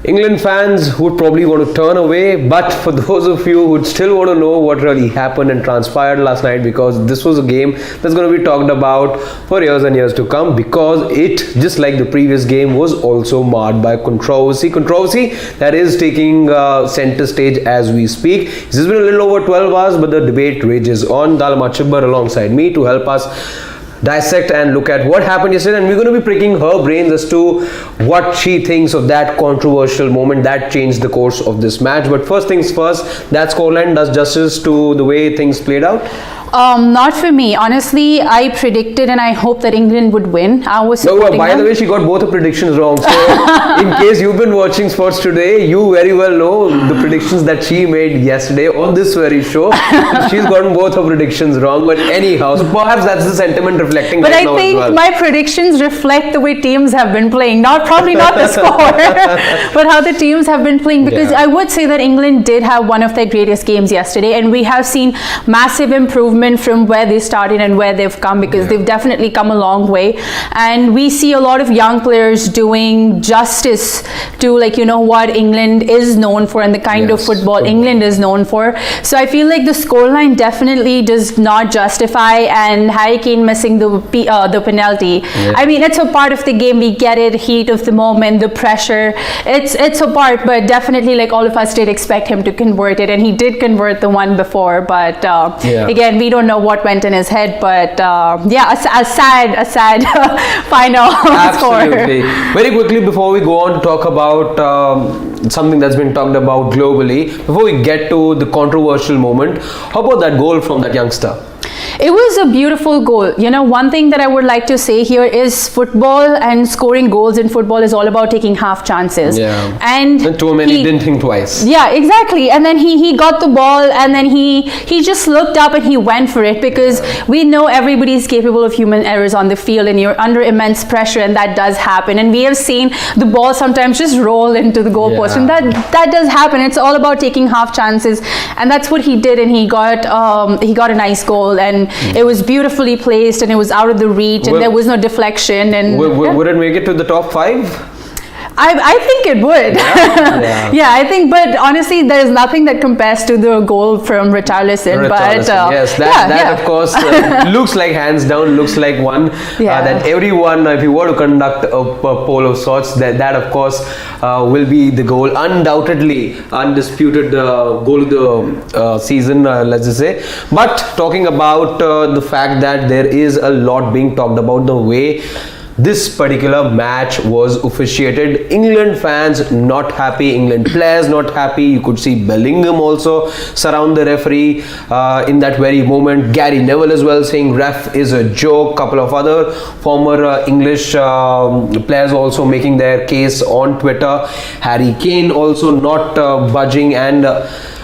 England fans would probably want to turn away, but for those of you who still want to know what really happened and transpired last night, because this was a game that's going to be talked about for years and years to come, because it, just like the previous game, was also marred by controversy that is taking center stage as we speak. This has been a little over 12 hours, but the debate rages on. Dalma Chibbar alongside me to help us dissect and look at what happened yesterday, and we're going to be pricking her brains as to what she thinks of that controversial moment that changed the course of this match. But first things first, that scoreline does justice to the way things played out? Not for me. Honestly, I predicted and I hoped that England would win. I was supporting by them. the way, she got both the predictions wrong. So, in case you've been watching sports today, you very well know the predictions that she made yesterday on this very show. She's gotten both her predictions wrong. But anyhow, so perhaps that's the sentiment reflecting But right I now think as well. my predictions reflect the way teams have been playing. Probably not the score, but how the teams have been playing. Because I would say that England did have one of their greatest games yesterday, and we have seen massive improvement from where they started and where they've come, because they've definitely come a long way. And we see a lot of young players doing justice to, like, you know, what England is known for and the kind of football England is known for. So I feel like the scoreline definitely does not justify, and Harry Kane missing the penalty. I mean, it's a part of the game. We get it, heat of the moment, the pressure. It's a part, but definitely, like, all of us did expect him to convert it, and he did convert the one before. But again, we don't know what went in his head. But a sad final score. Absolutely. Very quickly, before we go on to talk about something that's been talked about globally, before we get to the controversial moment, how about that goal from that youngster? It was a beautiful goal. You know, one thing that I would like to say here is football and scoring goals in football is all about taking half chances. And too many didn't think twice. Yeah, exactly. And then he got the ball, and then he just looked up and he went for it, because we know everybody's capable of human errors on the field, and you're under immense pressure, and that does happen. And we have seen the ball sometimes just roll into the goalpost, and that does happen. It's all about taking half chances, and that's what he did, and he got a nice goal, and it was beautifully placed, and it was out of the reach, and there was no deflection. And would it make it to the top 5? I think it would. I think, but honestly, there's nothing that compares to the goal from Richarlison. Of course looks like hands down, looks like one that everyone, if you were to conduct a poll of sorts, that of course will be the goal, undoubtedly undisputed goal of the season, let's just say. But talking about the fact that there is a lot being talked about the way this particular match was officiated. England fans not happy, England players not happy. You could see Bellingham also surround the referee in that very moment. Gary Neville as well saying ref is a joke. Couple of other former English players also making their case on Twitter. Harry Kane also not budging and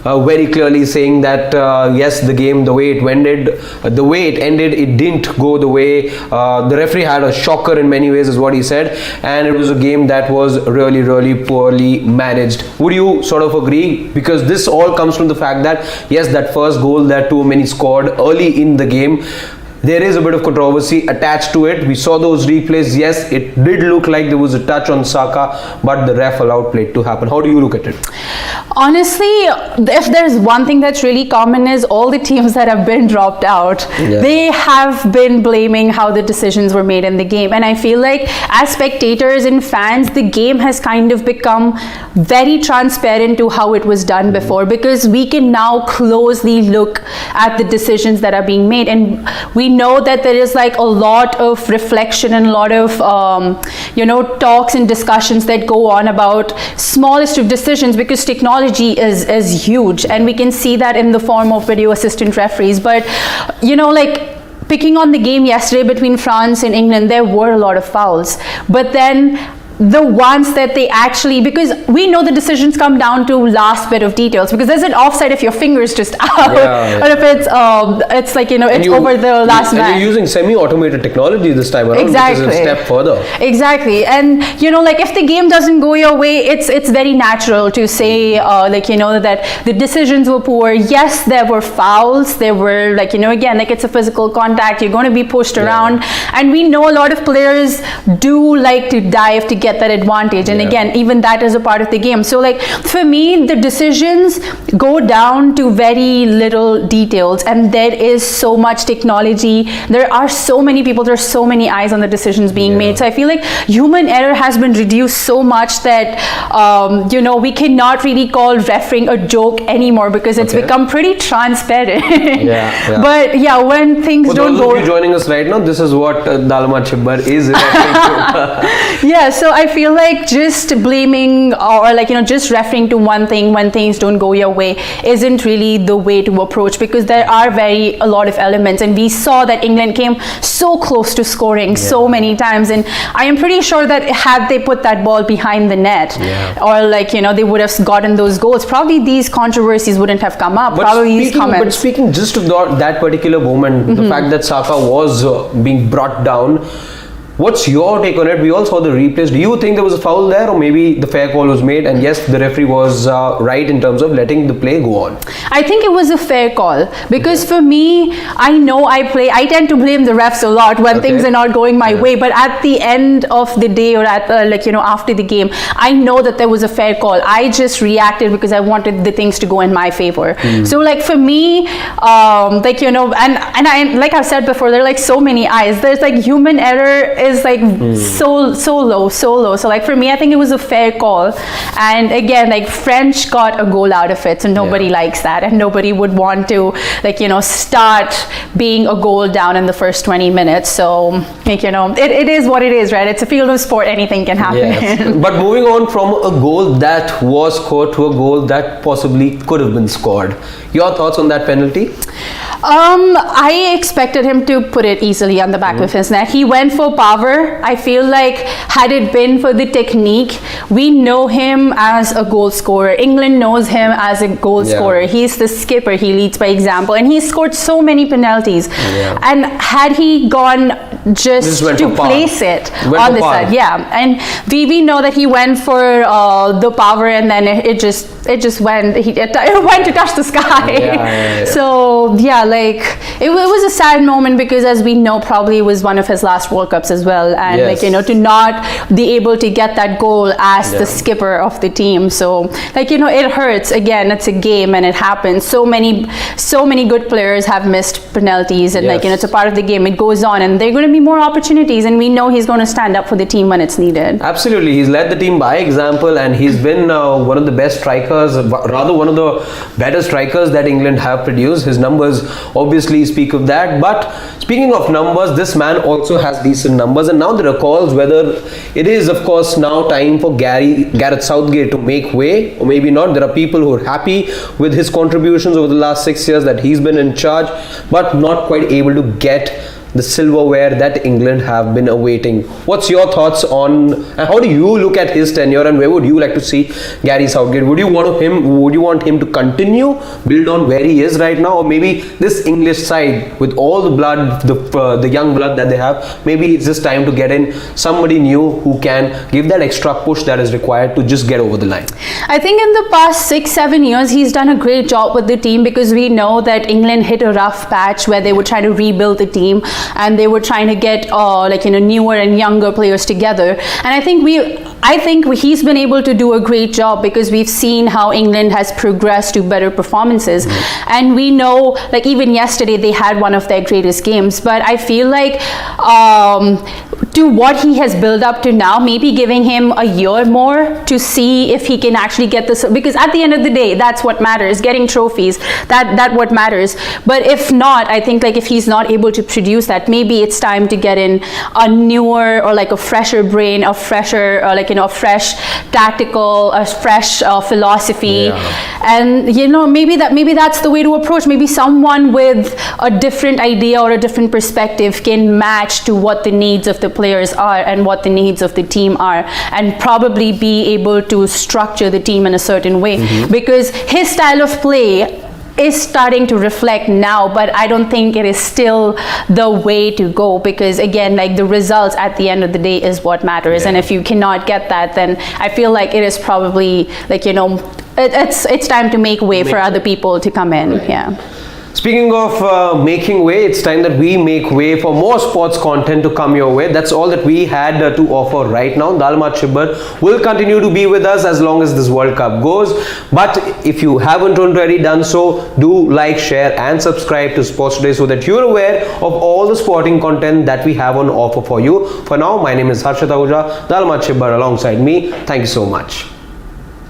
very clearly saying that yes, the game, the way it ended, it didn't go the way the referee had a shocker in many ways, is what he said, and it was a game that was really, really poorly managed. Would you sort of agree? Because this all comes from the fact that yes, that first goal that too many scored early in the game, there is a bit of controversy attached to it. We saw those replays. Yes, it did look like there was a touch on Saka, but the ref allowed play to happen. How do you look at it? Honestly, if there's one thing that's really common, is all the teams that have been dropped out, they have been blaming how the decisions were made in the game. And I feel like as spectators and fans, the game has kind of become very transparent to how it was done before, because we can now closely look at the decisions that are being made, and we know that there is like a lot of reflection and a lot of talks and discussions that go on about smallest of decisions, because technology is huge, and we can see that in the form of video assistant referees. But picking on the game yesterday between France and England, there were a lot of fouls, but then the ones that they actually, because we know the decisions come down to last bit of details, because there's an offside if your finger's just out, or if it's like, it's over the last man. And you're using semi-automated technology this time around, exactly, which is a step further. Exactly. And if the game doesn't go your way, it's very natural to say that the decisions were poor. Yes, there were fouls, there were again, it's a physical contact, you're going to be pushed around, and we know a lot of players do like to dive to get get that advantage. And again, even that is a part of the game. So like for me, the decisions go down to very little details, and there is so much technology. There are so many people, there's so many eyes on the decisions being made. So I feel like human error has been reduced so much that we cannot really call refereeing a joke anymore, because it's become pretty transparent. But yeah, when things don't go. For those of you joining us right now, this is what Dalma Chibbar is referring to. Yeah, so I feel like just blaming or just referring to one thing when things don't go your way isn't really the way to approach, because there are a lot of elements, and we saw that England came so close to scoring so many times, and I am pretty sure that had they put that ball behind the net or they would have gotten those goals, probably these controversies wouldn't have come up. But speaking just of that particular moment, the fact that Saka was being brought down, what's your take on it? We all saw the replays. Do you think there was a foul there, or maybe the fair call was made, and yes, the referee was right in terms of letting the play go on? I think it was a fair call, because for me, I tend to blame the refs a lot when things are not going my way, but at the end of the day, or at after the game, I know that there was a fair call. I just reacted because I wanted the things to go in my favor. So like for me, and I, like I've said before, there are like so many eyes. There's like human error is like so low. So like for me, I think it was a fair call. And again, like French got a goal out of it, so nobody likes that, and nobody would want to start being a goal down in the first 20 minutes. So it is what it is, right? It's a field of sport, anything can happen. Yes. But moving on from a goal that was scored to a goal that possibly could have been scored, your thoughts on that penalty? I expected him to put it easily on the back of his net. He went for power. I feel like had it been for the technique, we know him as a goal scorer. England knows him as a goal scorer. He's the skipper. He leads by example, and he scored so many penalties. And had he gone just to place it on the side, and we know that he went for the power, and then it just went. It went to touch the sky. So it was a sad moment, because as we know, probably it was one of his last World Cups as well, and to not be able to get that goal as the skipper of the team. So it hurts. Again, it's a game and it happens. So many good players have missed penalties, and it's a part of the game. It goes on, and there are going to be more opportunities, and we know he's going to stand up for the team when it's needed. Absolutely, he's led the team by example, and he's been one of the best strikers, rather one of the better strikers that England have produced. His numbers obviously speak of that. But speaking of numbers, this man also has decent numbers, and now there are calls whether it is of course now time for Gareth Southgate to make way, or maybe not. There are people who are happy with his contributions over the last 6 years that he's been in charge, but not quite able to get the silverware that England have been awaiting. What's your thoughts on, and how do you look at his tenure, and where would you like to see Gary Southgate? Would you want him to continue, build on where he is right now, or maybe this English side with all the blood, the young blood that they have, maybe it's just time to get in somebody new who can give that extra push that is required to just get over the line? I think in the past 6-7 years he's done a great job with the team, because we know that England hit a rough patch where they were trying to rebuild the team, and they were trying to get newer and younger players together. And I think he's been able to do a great job, because we've seen how England has progressed to better performances. And we know, even yesterday they had one of their greatest games. But I feel like to what he has built up to now, maybe giving him a year more to see if he can actually get this, because at the end of the day, that's what matters. Getting trophies, that what matters. But if not, I think if he's not able to produce that, maybe it's time to get in a newer or a fresher brain, a fresher a fresh tactical, a fresh philosophy. And maybe that's the way to approach. Maybe someone with a different idea or a different perspective can match to what the needs of the players are and what the needs of the team are, and probably be able to structure the team in a certain way, because his style of play is starting to reflect now, but I don't think it is still the way to go, because again, the results at the end of the day is what matters. And if you cannot get that, then I feel like it is probably it's time to make way for other people to come in. Speaking of making way, it's time that we make way for more sports content to come your way. That's all that we had to offer right now. Dalmat Chibbar will continue to be with us as long as this World Cup goes. But if you haven't already done so, do like, share and subscribe to Sports Today so that you're aware of all the sporting content that we have on offer for you. For now, my name is Harshit Ahuja, Dalmat Chibbar alongside me. Thank you so much.